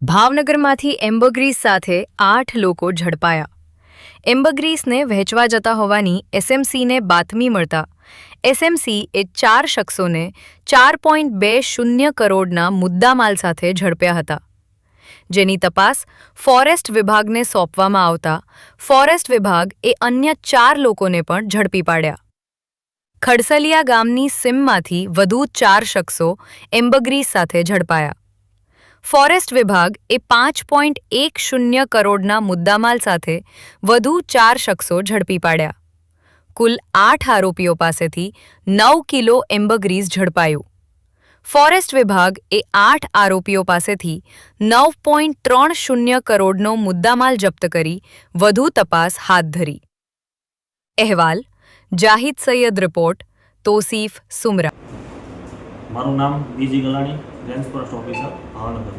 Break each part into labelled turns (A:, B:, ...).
A: ભાવનગરમાંથી ambergris સાથે 8 લોકો ઝડપાયા। એમ્બરગ્રીસને વહેંચવા જતા હોવાની એસએમસીને બાતમી મળતા એસએમસીએ 4 શખ્સોને 4.20 કરોડના મુદ્દામાલ સાથે ઝડપ્યા હતા, જેની તપાસ ફોરેસ્ટ વિભાગને સોંપવામાં આવતા ફોરેસ્ટ વિભાગે અન્ય 4 લોકોને પણ ઝડપી પાડ્યા। ખડસલિયા ગામની સીમમાંથી વધુ 4 શખ્સો એમ્બરગ્રીસ સાથે ઝડપાયા। ફોરેસ્ટ વિભાગે 5.10 કરોડના મુદ્દામાલ સાથે વધુ 4 શખ્સો ઝડપી પાડ્યા। કુલ 8 આરોપીઓ પાસેથી 9 કિલો એમ્બરગ્રીસ ઝડપાયું। ફોરેસ્ટ વિભાગે 8 આરોપીઓ પાસેથી 9.30 કરોડનો મુદ્દામાલ જપ્ત કરી વધુ તપાસ હાથ ધરી। અહેવાલ જાહિદ સૈયદ, રિપોર્ટ તોસીફ સુમરા।
B: મારું નામ બીજી ગલાણી, રેન્જ ફોરેસ્ટ ઓફિસર, ભાવનગર।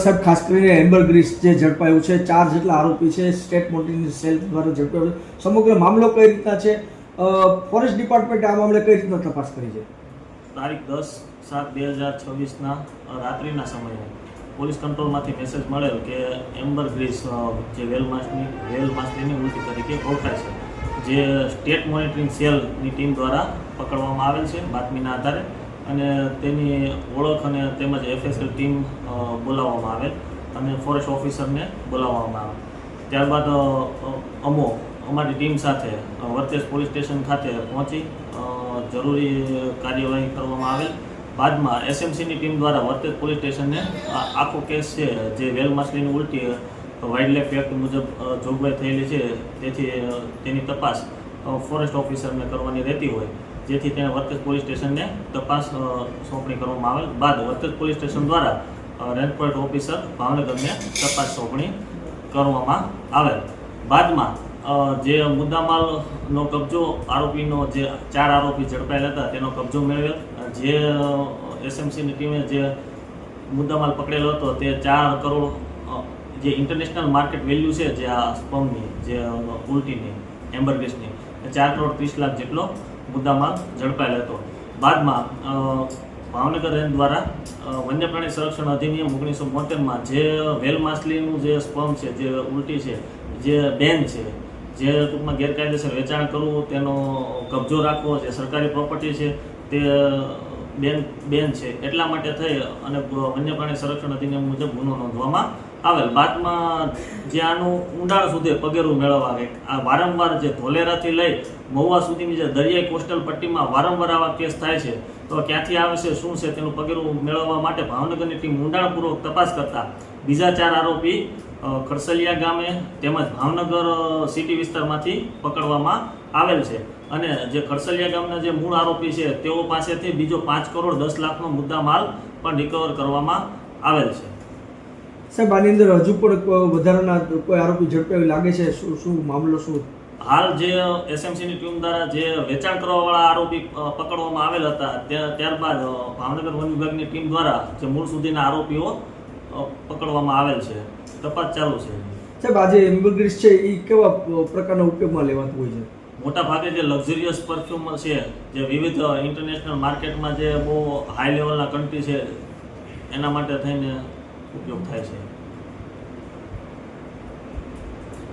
C: સાહેબ, ખાસ કરીને એમ્બરગ્રીસ જે ઝડપાયું છે, 4 જેટલા આરોપી છે, સ્ટેટ મોનિટરિંગ સેલ દ્વારા ઝડપાયું છે। સમગ્ર મામલો કઈ રીતના છે? ફોરેસ્ટ ડિપાર્ટમેન્ટે આ મામલે કઈ રીતના તપાસ કરી છે?
B: તારીખ 10/7/2026ના રાત્રિના સમયે પોલીસ કંટ્રોલમાંથી મેસેજ મળેલ કે એમ્બરગ્રીસ જે વેલ માછલીની ઉલટી તરીકે ઓળખાય છે, જે સ્ટેટ મોનિટરિંગ સેલની ટીમ દ્વારા પકડવામાં આવેલ છે બાતમીના આધારે, અને તેની ઓળખ અને તેમજ એફએસએલ ટીમ બોલાવવામાં આવેલ અને ફોરેસ્ટ ઓફિસરને બોલાવવામાં આવેલ। ત્યારબાદ અમારી ટીમ સાથે વર્તેજ પોલીસ સ્ટેશન ખાતે પહોંચી જરૂરી કાર્યવાહી કરવામાં આવેલ। બાદમાં એસએમસીની ટીમ દ્વારા વર્તેજ પોલીસ સ્ટેશનને આખો કેસ છે જે વેલ માછલીની ઉલટી વાઇલ્ડલાઇફ એક્ટ મુજબ જોગવાઈ થયેલી છે, તેથી તેની તપાસ ફોરેસ્ટ ઓફિસરને કરવાની રહેતી હોય, જેથી તેણે વર્તેજ પોલીસ સ્ટેશનને તપાસ સોંપણી કરવામાં આવેલ। બાદ વર્તેજ પોલીસ સ્ટેશન દ્વારા રેન્જ ફોરેસ્ટ ઓફિસર ભાવનગરને તપાસ સોંપણી કરવામાં આવેલ। બાદમાં જે મુદ્દામાલનો કબજો આરોપીનો જે 4 આરોપી ઝડપાયેલા હતા તેનો કબજો મેળવેલ। જે એસએમસીની ટીમે જે મુદ્દામાલ પકડેલો હતો તે 4 કરોડ જે ઇન્ટરનેશનલ માર્કેટ વેલ્યુ છે, જે આ સ્પમની જે ઉલટીની એમ્બરગ્રીસની 4,30,00,000 જેટલો મુદ્દામાલ ઝડપાયેલ હતો। બાદમાં ભાવનગર રેન્જ દ્વારા વન્ય પ્રાણી સંરક્ષણ અધિનિયમ 1972માં જે વેલ માછલીનું જે સ્પમ છે, જે ઉલટી છે, જે બેન છે, જે ટૂંકમાં ગેરકાયદેસર વેચાણ કરવું, તેનો કબજો રાખવો, જે સરકારી પ્રોપર્ટી છે તે બેન છે, એટલા માટે થઈ અને વન્ય પ્રાણી સંરક્ષણ અધિનિયમ મુજબ ગુનો નોંધવામાં આવેલ। બાદમાં જે આનું ઊંડાણ સુધી પગેરું મેળવવા આ વારંવાર જે ધોલેરાથી લઈ મહુવા સુધીની જે દરિયાઈ કોસ્ટલ પટ્ટીમાં વારંવાર આવા કેસ થાય છે, તો ક્યાંથી આવે છે, શું છે, તેનું પગેરું મેળવવા માટે ભાવનગરની ટીમ ઊંડાણપૂર્વક તપાસ કરતા બીજા 4 આરોપી ખડસલિયા ગામે તેમજ ભાવનગર સિટી વિસ્તારમાંથી પકડવામાં આવેલ છે, અને જે ખડસલિયા ગામના જે મૂળ આરોપી છે તેઓ પાસેથી બીજો 5,10,00,000નો મુદ્દા માલ પણ રિકવર કરવામાં આવેલ છે।
C: સાહેબ, આની અંદર હજુ પણ વધારાના કોઈ આરોપી ઝડપાયા લાગે છે? શું મામલો શું?
B: હાલ જે એસએમસીની ટીમ દ્વારા જે વેચાણ કરવાવાળા આરોપી પકડવામાં આવેલ હતા, ત્યારબાદ ભાવનગર વન વિભાગની ટીમ દ્વારા જે મૂળ સુધીના આરોપીઓ પકડવામાં આવેલ છે, તપાસ ચાલુ છે।
C: સાહેબ, આ જે એમ્બરગ્રીસ છે એ કેવા પ્રકારના ઉપયોગમાં લેવાતું હોય છે?
B: મોટા ભાગે જે લક્ઝરિયસ પરફ્યુમ છે, જે વિવિધ ઇન્ટરનેશનલ માર્કેટમાં જે બહુ હાઈ લેવલના કન્ટ્રી છે એના માટે થઈને ઉપયોગ થાય છે।